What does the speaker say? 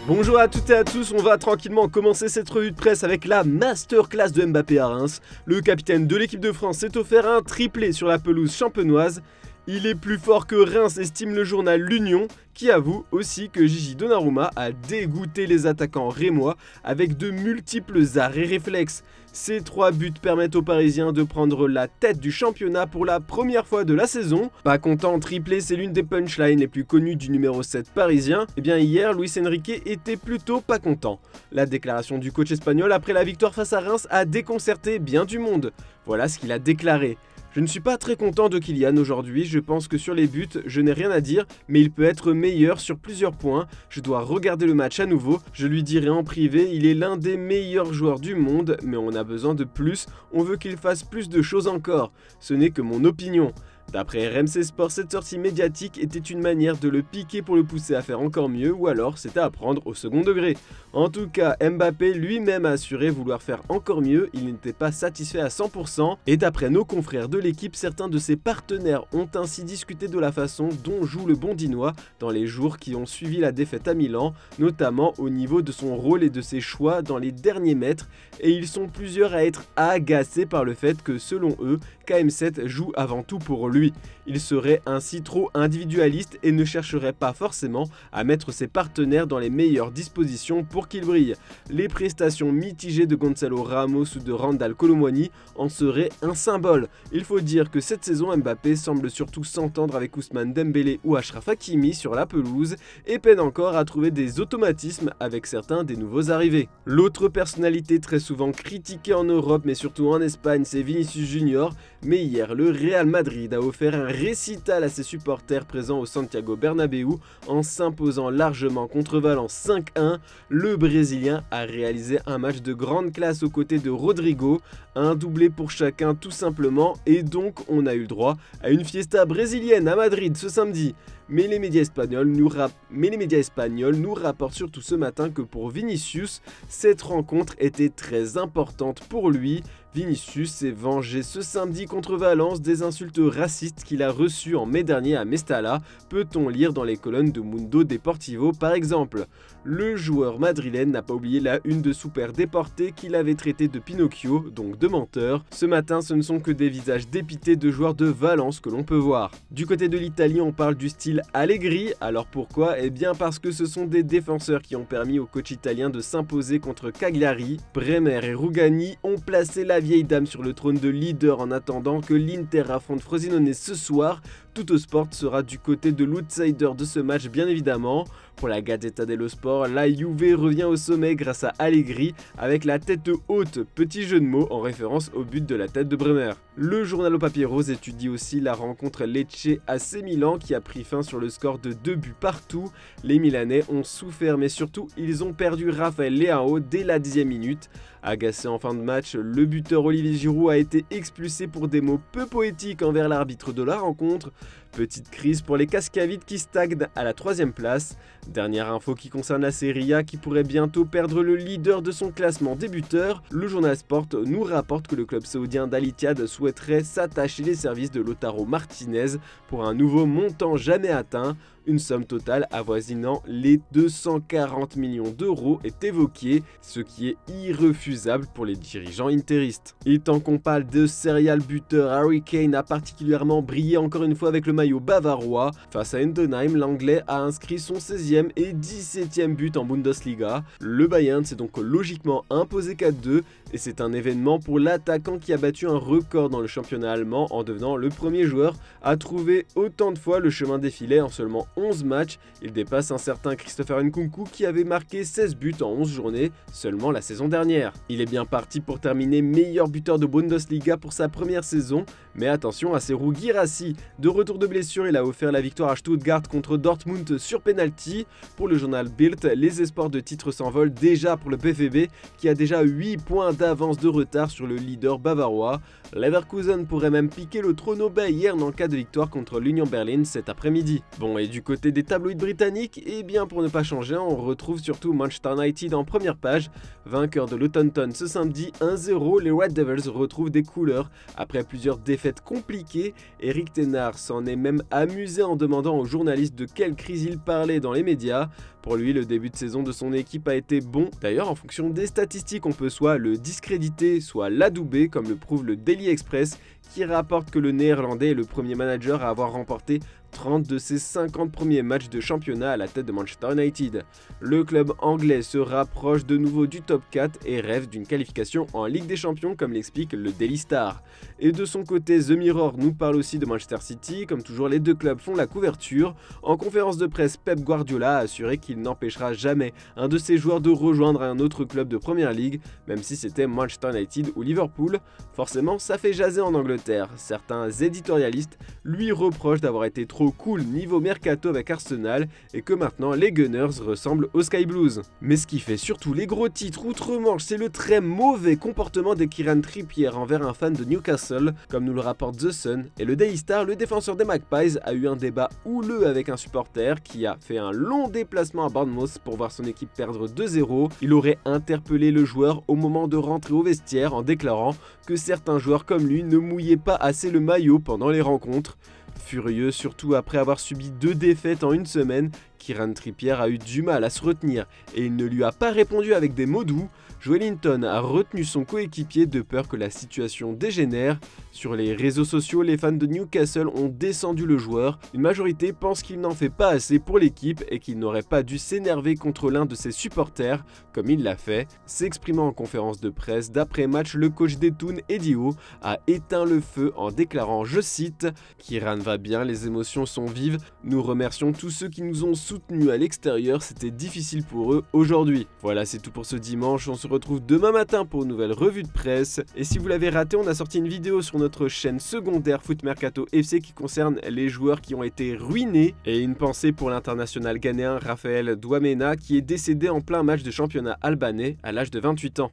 Bonjour à toutes et à tous, on va tranquillement commencer cette revue de presse avec la masterclass de Mbappé à Reims. Le capitaine de l'équipe de France s'est offert un triplé sur la pelouse champenoise. Il est plus fort que Reims, estime le journal L'Union, qui avoue aussi que Gigi Donnarumma a dégoûté les attaquants rémois avec de multiples arrêts réflexes. Ces 3 buts permettent aux Parisiens de prendre la tête du championnat pour la première fois de la saison. Pas content, triplé, c'est l'une des punchlines les plus connues du numéro 7 parisien. Et bien hier, Luis Enrique était plutôt pas content. La déclaration du coach espagnol après la victoire face à Reims a déconcerté bien du monde. Voilà ce qu'il a déclaré. Je ne suis pas très content de Kylian aujourd'hui, je pense que sur les buts, je n'ai rien à dire, mais il peut être meilleur sur plusieurs points. Je dois regarder le match à nouveau, je lui dirai en privé, il est l'un des meilleurs joueurs du monde, mais on a besoin de plus, on veut qu'il fasse plus de choses encore. Ce n'est que mon opinion. D'après RMC Sport, cette sortie médiatique était une manière de le piquer pour le pousser à faire encore mieux, ou alors c'était à prendre au second degré. En tout cas, Mbappé lui-même a assuré vouloir faire encore mieux, il n'était pas satisfait à 100%, et d'après nos confrères de l'équipe, certains de ses partenaires ont ainsi discuté de la façon dont joue le Bondinois dans les jours qui ont suivi la défaite à Milan, notamment au niveau de son rôle et de ses choix dans les derniers mètres, et ils sont plusieurs à être agacés par le fait que, selon eux, KM7 joue avant tout pour lui. Il serait ainsi trop individualiste et ne chercherait pas forcément à mettre ses partenaires dans les meilleures dispositions pour qu'ils brillent. Les prestations mitigées de Gonzalo Ramos ou de Randal Kolo Muani en seraient un symbole. Il faut dire que cette saison, Mbappé semble surtout s'entendre avec Ousmane Dembélé ou Achraf Hakimi sur la pelouse et peine encore à trouver des automatismes avec certains des nouveaux arrivés. L'autre personnalité très souvent critiquée en Europe mais surtout en Espagne, c'est Vinicius Junior, mais hier le Real Madrid a offert un récital à ses supporters présents au Santiago Bernabéu en s'imposant largement contre Valence 5-1. Le Brésilien a réalisé un match de grande classe aux côtés de Rodrigo, un doublé pour chacun tout simplement, et donc on a eu le droit à une fiesta brésilienne à Madrid ce samedi. Mais les médias espagnols nous rapportent surtout ce matin que pour Vinicius, cette rencontre était très importante pour lui. Vinicius s'est vengé ce samedi contre Valence des insultes racistes qu'il a reçues en mai dernier à Mestalla, peut-on lire dans les colonnes de Mundo Deportivo par exemple. Le joueur madrilène n'a pas oublié la une de Super Déporté qu'il avait traité de Pinocchio, donc de menteur. Ce matin, ce ne sont que des visages dépités de joueurs de Valence que l'on peut voir. Du côté de l'Italie, on parle du style Allegri. Alors pourquoi? Eh bien parce que ce sont des défenseurs qui ont permis au coach italien de s'imposer contre Cagliari. Bremer et Rugani ont placé la vieille dame sur le trône de leader en attendant que l'Inter affronte Frosinone ce soir. Tuttosport sera du côté de l'outsider de ce match bien évidemment. Pour la Gazzetta dello Sport, la Juve revient au sommet grâce à Allegri avec la tête haute, petit jeu de mots en référence au but de la tête de Bremer. Le journal au papier rose étudie aussi la rencontre Lecce AC Milan qui a pris fin sur le score de 2 buts partout. Les Milanais ont souffert mais surtout ils ont perdu Raphaël Leao dès la 10e minute. Agacé en fin de match, le buteur Olivier Giroud a été expulsé pour des mots peu poétiques envers l'arbitre de la rencontre. Petite crise pour les Cascavites qui stagnent à la 3e place. Dernière info qui concerne la Serie A qui pourrait bientôt perdre le leader de son classement des buteurs. Le journal Sport nous rapporte que le club saoudien d'Al Ittihad souhaiterait s'attacher les services de Lautaro Martinez pour un nouveau montant jamais atteint. Une somme totale avoisinant les 240 millions d'euros est évoquée, ce qui est irrefusable pour les dirigeants interistes. Et tant qu'on parle de serial buteur, Harry Kane a particulièrement brillé encore une fois avec le maillot bavarois. Face à Heidenheim, l'Anglais a inscrit son 16e et 17e but en Bundesliga. Le Bayern s'est donc logiquement imposé 4-2 et c'est un événement pour l'attaquant qui a battu un record dans le championnat allemand en devenant le premier joueur à trouver autant de fois le chemin des filets en seulement 11 matchs, il dépasse un certain Christopher Nkunku qui avait marqué 16 buts en 11 journées seulement la saison dernière. Il est bien parti pour terminer meilleur buteur de Bundesliga pour sa première saison, mais attention à Serhou Guirassy. De retour de blessure, il a offert la victoire à Stuttgart contre Dortmund sur penalty. Pour le journal Bild, les espoirs de titre s'envolent déjà pour le PFB qui a déjà 8 points d'avance de retard sur le leader bavarois. Leverkusen pourrait même piquer le trône au Bayern en cas de victoire contre l'Union Berlin cet après-midi. Bon, et du côté des tabloïds britanniques, eh bien pour ne pas changer, on retrouve surtout Manchester United en première page. Vainqueur de l'Autumn ce samedi 1-0, les Red Devils retrouvent des couleurs après plusieurs défaites compliquées. Eric Tenard s'en est même amusé en demandant aux journalistes de quelle crise il parlait dans les médias. Pour lui, le début de saison de son équipe a été bon. D'ailleurs, en fonction des statistiques, on peut soit le discréditer, soit l'adouber, comme le prouve le Daily Express, qui rapporte que le Néerlandais est le premier manager à avoir remporté 30 de ses 50 premiers matchs de championnat à la tête de Manchester United. Le club anglais se rapproche de nouveau du top 4 et rêve d'une qualification en Ligue des Champions, comme l'explique le Daily Star. Et de son côté, The Mirror nous parle aussi de Manchester City. Comme toujours, les deux clubs font la couverture. En conférence de presse, Pep Guardiola a assuré qu'il n'empêchera jamais un de ses joueurs de rejoindre un autre club de Première Ligue, même si c'était Manchester United ou Liverpool. Forcément, ça fait jaser en Angleterre. Certains éditorialistes lui reprochent d'avoir été trop cool niveau mercato avec Arsenal et que maintenant les Gunners ressemblent aux Sky Blues. Mais ce qui fait surtout les gros titres outre-Manche, c'est le très mauvais comportement de Kieran Trippier envers un fan de Newcastle, comme nous le rapporte The Sun. Et le Daily Star, le défenseur des Magpies, a eu un débat houleux avec un supporter qui a fait un long déplacement à Bournemouth pour voir son équipe perdre 2-0. Il aurait interpellé le joueur au moment de rentrer au vestiaire en déclarant que certains joueurs comme lui ne mouillaient pas assez le maillot pendant les rencontres. Furieux, surtout après avoir subi 2 défaites en une semaine, Kieran Trippier a eu du mal à se retenir et il ne lui a pas répondu avec des mots doux. Joelinton a retenu son coéquipier de peur que la situation dégénère. Sur les réseaux sociaux, les fans de Newcastle ont descendu le joueur. Une majorité pense qu'il n'en fait pas assez pour l'équipe et qu'il n'aurait pas dû s'énerver contre l'un de ses supporters, comme il l'a fait. S'exprimant en conférence de presse d'après-match, le coach des Toons, Eddie Howe, a éteint le feu en déclarant, je cite, « Kieran va bien, les émotions sont vives. Nous remercions tous ceux qui nous ont soutenus à l'extérieur, c'était difficile pour eux aujourd'hui. » Voilà, c'est tout pour ce dimanche. On se retrouve demain matin pour une nouvelle revue de presse. Et si vous l'avez raté, on a sorti une vidéo sur notre chaîne secondaire Foot Mercato FC qui concerne les joueurs qui ont été ruinés. Et une pensée pour l'international ghanéen Raphaël Douamena qui est décédé en plein match de championnat albanais à l'âge de 28 ans.